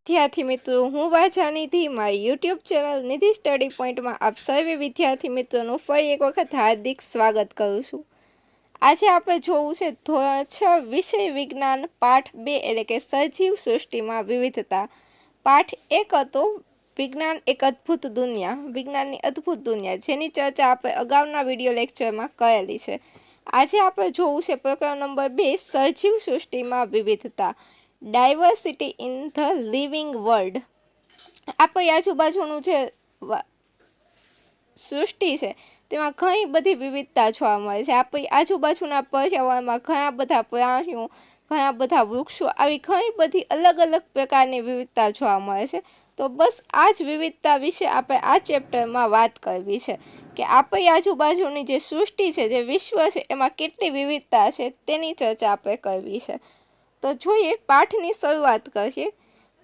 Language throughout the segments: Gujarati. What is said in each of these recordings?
विद्यार्थी मित्रों हूँ वाचा निधि मारी यूट्यूब चैनल निधि स्टडी पॉइंट में आप सर्वे विद्यार्थी मित्रों फरी एक वखत हार्दिक स्वागत करूँ छूँ। आज आप जोवुं छे धोरण 6 विषय विज्ञान पाठ 2 एटले के सजीव सृष्टि में विविधता। पाठ 1 हतो विज्ञान एक अद्भुत दुनिया, विज्ञाननी अद्भुत दुनिया, जेनी चर्चा आप अगाउना विडियो लेक्चर में करेली छे। आज आप जोवुं छे प्रकरण नंबर 2 सजीव सृष्टि में विविधता, डायवर्सिटी इन ध लिविंग वर्ल्ड। आपणी आजुबाजुनुं जे सृष्टि छे तेमां घणी बधी विविधता जोवा मळे छे। आपणी आजुबाजुना पर्यावरणमां घणा बधा प्राणीओ, घणा बधा वृक्षो, आवी घणी बधी अलग अलग प्रकारनी विविधता जोवा मळे छे। तो बस आज विविधता विषे आपणे आ चेप्टरमां वात करवी छे के आपणी आजुबाजुनी जे सृष्टि छे, जे विश्व छे, एमां केटली विविधता छे तेनी चर्चा आपणे करवी छे। तो जोईए पाठनी शरूआत करीए।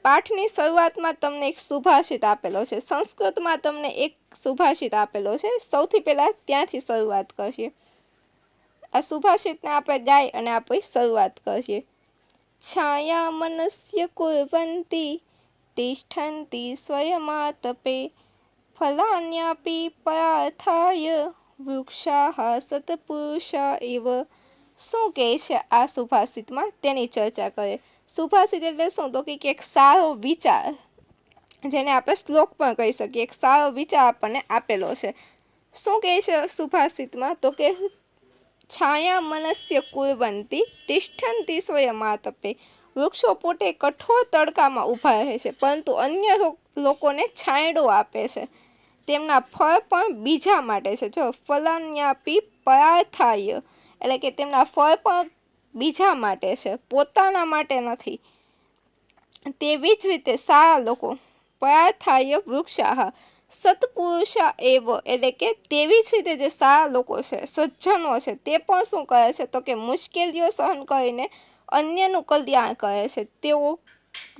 पाठनी शरूआतमां तमने एक सुभाषित आपेलो छे, संस्कृतमां तमने एक सुभाषित आपेलो छे। सौथी पहेला त्यांथी शरूआत करीए। आ सुभाषितने आपणे गाई अने आपणी शरूआत करीए। छाया मनस्य कुर्वन्ति तिष्ठन्ति स्वयमातपे फलान्यापि परार्थाय वृक्षाः सत्पुरुषा इव। શું કહે છે આ સુભાષિતમાં તેની ચર્ચા કરે। સુભાષિત એટલે શું તો કે એક સારો વિચાર, જેને આપણે શ્લોક પણ કહી શકીએ, એક સારો વિચાર આપણને આપેલો છે। શું કહે છે સુભાષિતમાં તો કે છાયા મનસ્ય કુર્વન્તિ તિષ્ઠન્તિ સ્વયમાતપે। વૃક્ષો પોતે કઠોર તડકામાં ઊભા રહે છે પરંતુ અન્ય લોકોને છાંયડો આપે છે। તેમના ફળ પણ બીજા માટે છે। જો ફલાન્યાપી પરાર્થાય એટલે કે તેમના ફળ પણ બીજા માટે છે, પોતાના માટે નથી। તેવી જ રીતે સારા લોકો પરાર્થાય વૃક્ષાહ સત્પુરુષા એવ એટલે કે તેવી જ રીતે જે સારા લોકો છે, સજ્જનો છે, તે પણ શું કરે છે તો કે મુશ્કેલીઓ સહન કરીને અન્યનું કલ્યાણ કરે છે। તેઓ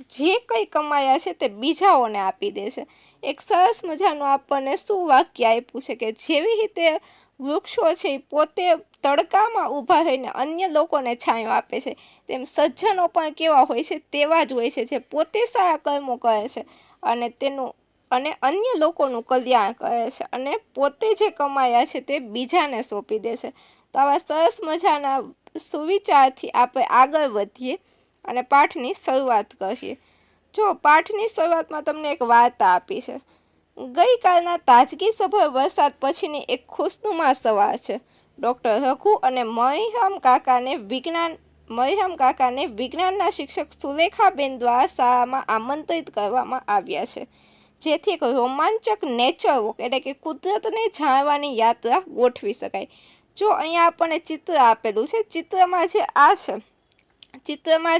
જે કંઈ કમાયા છે તે બીજાઓને આપી દે છે। એક સરસ મજાનું આપણને શું વાક્ય આપ્યું છે કે જેવી રીતે વૃક્ષો છે પોતે તડકામાં ઊભા રહીને અન્ય લોકોને છાંયો આપે છે, તેમ સજ્જનો પણ કેવા હોય છે તેવા જ હોય છે, જે પોતે સારા કર્મો કરે છે અને અન્ય લોકોનું કલ્યાણ કરે છે અને પોતે જે કમાયા છે તે બીજાને સોંપી દે છે। તો આવા સરસ મજાના સુવિચારથી આપણે આગળ વધીએ અને પાઠની શરૂઆત કરીએ। જો પાઠની શરૂઆતમાં તમને એક વાર્તા આપી છે। ગઈકાલના તાજગીસભર વરસાદ પછીની એક ખુશનુમા સવાર છે। ડૉક્ટર રઘુ અને મરિયમ કાકાને વિજ્ઞાનના શિક્ષક સુલેખાબેન દ્વારા શાળામાં આમંત્રિત કરવામાં આવ્યા છે, જેથી એક રોમાંચક નેચર વોક એટલે કે કુદરતને જાણવાની યાત્રા ગોઠવી શકાય। જો અહીંયા આપણને ચિત્ર આપેલું છે, ચિત્રમાં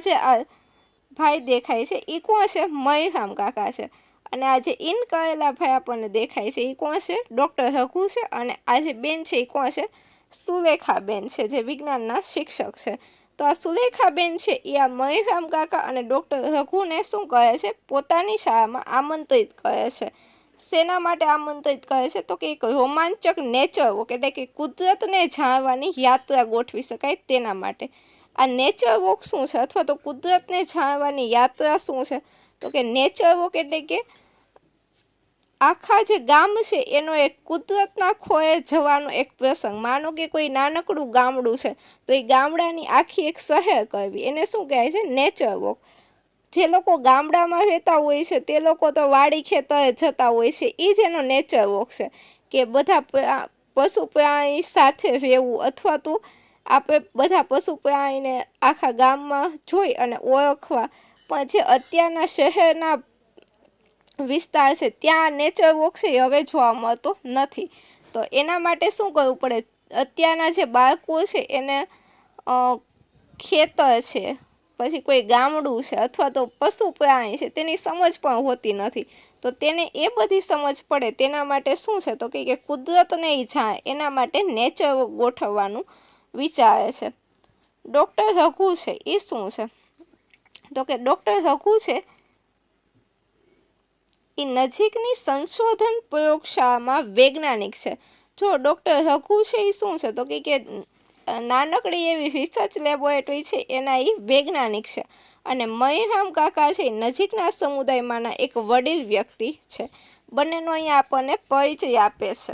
જે આ ભાઈ દેખાય છે એ કોણ છે? મરિયમ કાકા છે। અને આ જે ઇન કરેલા ભાઈ આપણને દેખાય છે એ કોણ છે? ડૉક્ટર રઘુ છે। અને આ જે બેન છે એ કોણ છે? સુલેખાબેન છે, જે વિજ્ઞાનના શિક્ષક છે। તો આ સુલેખાબેન છે એ આ મરિયમ કાકા અને ડૉક્ટર રઘુને શું કરે છે? પોતાની શાળામાં આમંત્રિત કરે છે। શેના માટે આમંત્રિત કરે છે તો કે એક રોમાંચક નેચર વોક એટલે કે કુદરતને જાણવાની યાત્રા ગોઠવી શકાય તેના માટે। આ નેચર વોક શું છે અથવા તો કુદરતને જાણવાની યાત્રા શું છે તો કે નેચર વોક એટલે કે આખા જે ગામ છે એનો એક કુદરતના ખોળે જવાનો એક પ્રસંગ। માનો કે કોઈ નાનકડું ગામડું છે તો એ ગામડાની આખી એક શહેર કરવી, એને શું કહેવાય છે? Nature walk. જે લોકો ગામડામાં રહેતા હોય છે તે લોકો તો વાડી ખેતરે જતા હોય છે, એ જ એનો નેચર વોક છે કે બધા પશુ પ્રાણી સાથે રહેવું, અથવા તો આપણે બધા પશુ પ્રાણીને આખા ગામમાં જોઈ અને ઓળખવા। પણ જે અત્યારના શહેરના વિસ્તાર છે ત્યાં નેચર વોક છે એ હવે જોવા મળતો નથી। તો એના માટે શું કરવું પડે? અત્યારના જે બાળકો છે એને ખેતર છે, પછી કોઈ ગામડું છે અથવા તો પશુ પ્રાણી છે તેની સમજ પણ હોતી નથી। તો તેને એ બધી સમજ પડે તેના માટે શું છે તો કે કુદરતને જાણે એના માટે નેચર વોક ગોઠવવાનું વિચારે છે। ડૉક્ટર રઘુ છે એ શું છે તો કે ડૉક્ટર રઘુ છે એ નજીકની સંશોધન પ્રયોગશાળામાં વૈજ્ઞાનિક છે। જો ડૉક્ટર રઘુ છે એ શું છે તો કે નાનકડી એવી રિસર્ચ લેબોરેટરી છે એના એ વૈજ્ઞાનિક છે। અને મહીરામ કાકા છે નજીકના સમુદાયમાંના એક વડીલ વ્યક્તિ છે. બંનેનો અહીંયા આપણને પરિચય આપે છે.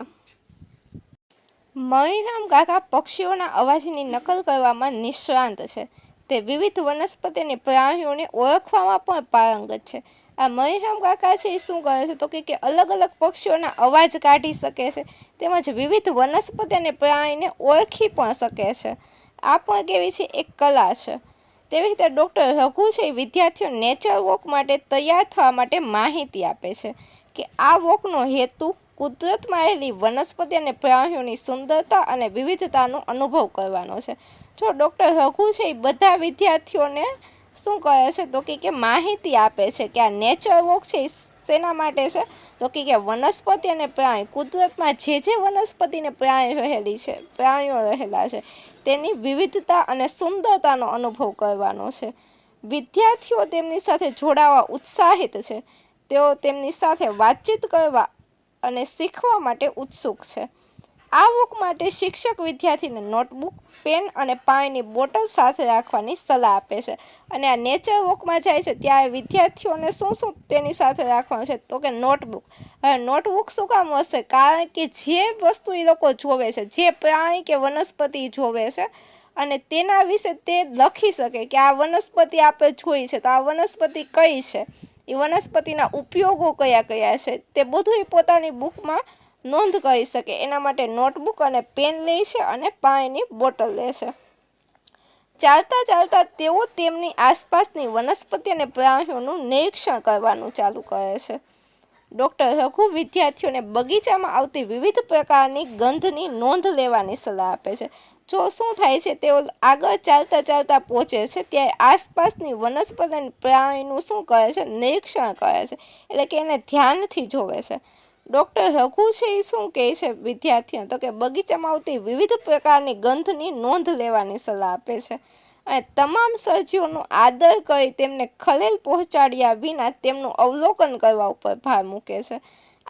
મહીરામ કાકા પક્ષીઓના અવાજની નકલ કરવામાં નિષ્ણાત છે. તે વિવિધ વનસ્પતિ અને પ્રાણીઓને ઓળખવામાં પણ પારંગત છે. આ મહીરામ કાકા છે એ શું કરે છે તો કે અલગ અલગ પક્ષીઓના અવાજ કાઢી શકે છે, તેમજ વિવિધ વનસ્પતિ અને પ્રાણીને ઓળખી પણ શકે છે. આ પણ કેવી છે એક કલા છે. તેવી રીતે ડૉક્ટર રઘુ છે એ વિદ્યાર્થીઓ નેચર વોક માટે તૈયાર થવા માટે માહિતી આપે છે કે આ વોકનો હેતુ કુદરતમાં રહેલી વનસ્પતિ અને પ્રાણીઓની સુંદરતા અને વિવિધતાનો અનુભવ કરવાનો છે. જો ડૉક્ટર રઘુ છે એ બધા વિદ્યાર્થીઓને શું કરે છે તો કે માહિતી આપે છે કે આ નેચર વોક છે એ શેના માટે છે તો કે વનસ્પતિ અને પ્રાણી, કુદરતમાં જે વનસ્પતિ અને પ્રાણીઓ રહેલા છે તેની વિવિધતા અને સુંદરતાનો અનુભવ કરવાનો છે. વિદ્યાર્થીઓ તેમની સાથે જોડાવા ઉત્સાહિત છે. તેઓ તેમની સાથે વાતચીત કરવા અને શીખવા માટે ઉત્સુક છે. આ વોક માટે શિક્ષક વિદ્યાર્થીને નોટબુક, પેન અને પાણીની બોટલ સાથે રાખવાની સલાહ આપે છે. અને આ નેચર વોકમાં જાય છે ત્યારે વિદ્યાર્થીઓને શું તેની સાથે રાખવાનું છે તો કે નોટબુક. હવે નોટબુક શું કામ હશે? કારણ કે જે વસ્તુ એ લોકો જોવે છે, જે પ્રાણી કે વનસ્પતિ જોવે છે અને તેના વિશે તે લખી શકે કે આ વનસ્પતિ આપણે જોઈ છે તો આ વનસ્પતિ કઈ છે, એ વનસ્પતિના ઉપયોગો કયા કયા છે, તે બધું એ પોતાની બુકમાં નોંધ કરી શકે. એના માટે નોટબુક અને પેન લે છે અને પાણીની બોટલ લે છે. ચાલતા ચાલતા તેઓ તેમની આસપાસની વનસ્પતિ અને પ્રાણીઓનું નિરીક્ષણ કરવાનું ચાલુ કરે છે. ડૉક્ટર રઘુ વિદ્યાર્થીઓને બગીચામાં આવતી વિવિધ પ્રકારની ગંધની નોંધ લેવાની સલાહ આપે છે. જો શું થાય છે, તેઓ આગળ ચાલતા ચાલતા પહોંચે છે ત્યારે આસપાસની વનસ્પતિ અને પ્રાણીનું શું કરે છે નિરીક્ષણ કરે છે, એટલે કે એને ધ્યાનથી જોવે છે. ડૉક્ટર રઘુ છે એ શું કહે છે વિદ્યાર્થીઓ તો કે બગીચામાં આવતી વિવિધ પ્રકારની ગંધની નોંધ લેવાની સલાહ આપે છે અને તમામ સજીવોનો આદર કરી તેમને ખલેલ પહોંચાડ્યા વિના તેમનું અવલોકન કરવા ઉપર ભાર મૂકે છે.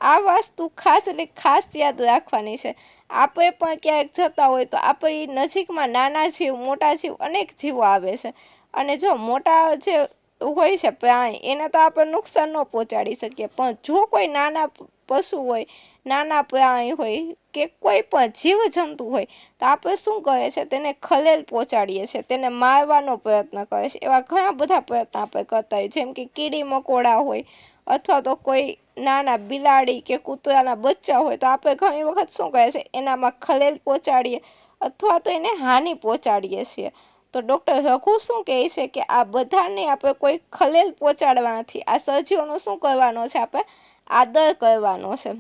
આ વસ્તુ ખાસ યાદ રાખવાની છે. આપણે પણ ક્યાંક જતા હોય તો આપણે નજીકમાં નાના જીવ, મોટા જીવ, અનેક જીવો આવે છે અને જો મોટા જે હોય છે પ્રાણી એને તો આપણે નુકસાન ન પહોંચાડી શકીએ, પણ જો કોઈ નાના પશુ હોય, નાના પ્રાણી હોય કે કોઈ પણ જીવજંતુ હોય તો આપણે શું કરે છે તેને ખલેલ પહોંચાડીએ છીએ, તેને મારવાનો પ્રયત્ન કરે છે. એવા ઘણા બધા પ્રયત્ન આપણે કરતા હોય, જેમ કે કીડી મકોડા હોય અથવા તો કોઈ નાના બિલાડી કે કૂતરાના બચ્ચા હોય તો આપણે ઘણી વખત શું કરે છે એનામાં ખલેલ પહોંચાડીએ અથવા તો એને હાનિ પહોંચાડીએ છીએ. તો ડૉક્ટર રઘુ શું કહે છે કે આ બધાને આપણે કોઈ ખલેલ પહોંચાડવા નથી. આ સજીવોનો શું કરવાનો છે? આપણે આદર કરવાનો છે.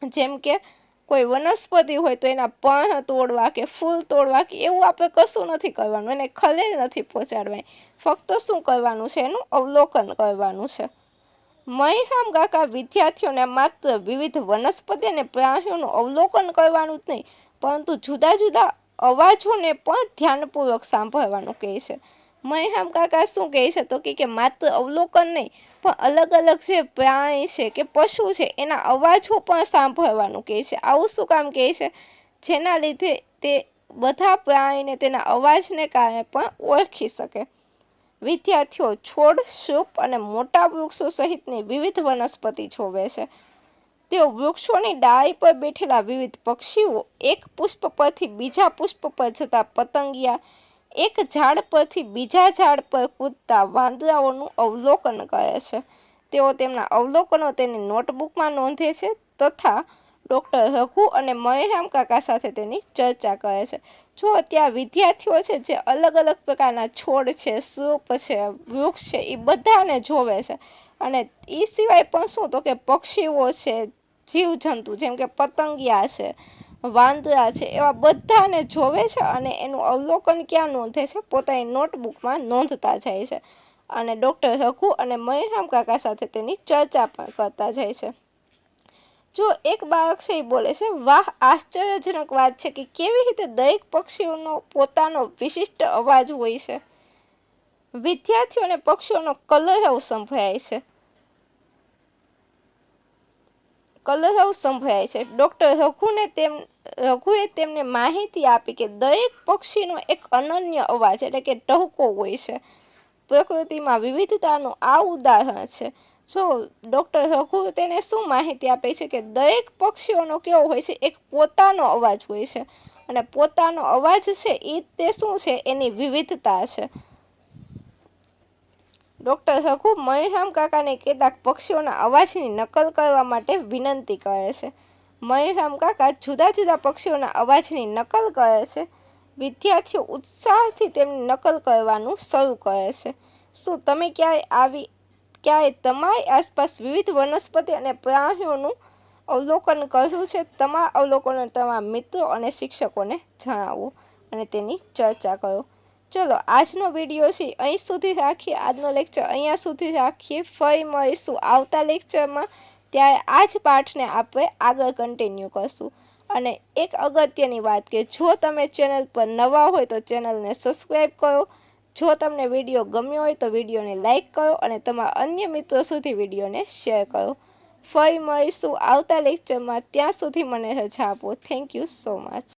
જેમ કે કોઈ વનસ્પતિ હોય તો એના પણ તોડવા કે ફૂલ તોડવા કે એવું આપણે કશું નથી કરવાનું, એને ખલેલ નથી પહોંચાડવાની. ફક્ત શું કરવાનું છે? એનું અવલોકન કરવાનું છે. મહીરામ કાકા વિદ્યાર્થીઓને માત્ર વિવિધ વનસ્પતિ અને પ્રાણીઓનું અવલોકન કરવાનું જ નહીં, પરંતુ જુદા જુદા અવાજોને પણ ધ્યાનપૂર્વક સાંભળવાનું કહે છે. મહીરામ કાકા શું કહે છે તો કે માત્ર અવલોકન નહીં, પણ અલગ અલગ જે પ્રાણી છે કે પશુ છે એના અવાજો પણ સાંભળવાનું કહે છે. આવું શું કામ કહે છે? જેના લીધે તે બધા પ્રાણીને તેના અવાજને કારણે પણ ઓળખી શકે. વિદ્યાર્થીઓ છોડ, સૂપ અને મોટા વૃક્ષો સહિતની વિવિધ વનસ્પતિ જોવે છે. તેઓ વૃક્ષોની ડાળી પર બેઠેલા વિવિધ પક્ષીઓ, એક પુષ્પ પરથી બીજા પુષ્પ પર જતા પતંગિયા, એક ઝાડ પરથી બીજા ઝાડ પર કૂદતા વાંદરાઓનું અવલોકન કરે છે. તેઓ તેમના અવલોકનો તેની નોટબુકમાં નોંધે છે તથા ડૉક્ટર રઘુ અને મહીરામ કાકા સાથે તેની ચર્ચા કરે છે. જો ત્યાં વિદ્યાર્થીઓ છે જે અલગ અલગ પ્રકારના છોડ છે, સૂપ છે, વૃક્ષ છે, એ બધાને જોવે છે અને એ સિવાય પણ શું તો કે પક્ષીઓ છે, જીવજંતુ જેમ કે પતંગિયા છે, વાંદરા છે, એવા બધાને જોવે છે અને એનું અવલોકન ક્યાં નોંધે છે? પોતાની નોટબુકમાં નોંધતા જાય છે અને ડૉક્ટર રઘુ અને મહીરામ કાકા સાથે તેની ચર્ચા પણ કરતા જાય છે. જો એક બાળક છે એ બોલે છે, વાહ, આશ્ચર્યજનક વાત છે કે કેવી રીતે દરેક પક્ષીઓનો પોતાનો વિશિષ્ટ અવાજ હોય છે. વિદ્યાર્થીઓને પક્ષીઓનો કલરવ સંભળાય છે. ડૉક્ટર રઘુએ તેમને માહિતી આપી કે દરેક પક્ષીનો એક અનન્ય અવાજ એટલે કે ટહુકો હોય છે. પ્રકૃતિમાં વિવિધતાનું આ ઉદાહરણ છે. જો ડૉક્ટર રઘુ તેને શું માહિતી આપે છે કે દરેક પક્ષીઓનો કેવો હોય છે, એક પોતાનો અવાજ હોય છે, અને પોતાનો અવાજ છે એ તે શું છે, એની વિવિધતા છે. ડૉક્ટર રઘુ મહીરામ કાકાને કેટલાક પક્ષીઓના અવાજની નકલ કરવા માટે વિનંતી કરે છે. મહીરામ કાકા જુદા જુદા પક્ષીઓના અવાજની નકલ કરે છે. વિદ્યાર્થીઓ ઉત્સાહથી તેમની નકલ કરવાનું શરૂ કરે છે. શું તમે ક્યારેય તમારી આસપાસ વિવિધ વનસ્પતિ અને પ્રાણીઓનું અવલોકન કર્યું છે? તમારા અવલોકનો તમારા મિત્રો અને શિક્ષકોને જણાવો અને તેની ચર્ચા કરો. ચલો આજનો વિડીયો છે અહીં સુધી રાખીએ. આજનો લેક્ચર અહીંયા સુધી રાખીએ. ફરી મળીશું આવતા લેક્ચરમાં. ત્યારે આ જ પાઠને આપણે આગળ કન્ટિન્યુ કરશું. અને એક અગત્યની વાત કે જો તમે ચેનલ પર નવા હોય તો ચેનલને સબસ્ક્રાઈબ કરો. જો તમને વિડીયો ગમ્યો હોય તો વિડીયોને લાઇક કરો અને તમારા અન્ય મિત્રો સુધી વિડીયોને શેર કરો. ફરી મળીશું આવતા લેક્ચરમાં. ત્યાં સુધી મને રજા આપો. Thank you so much.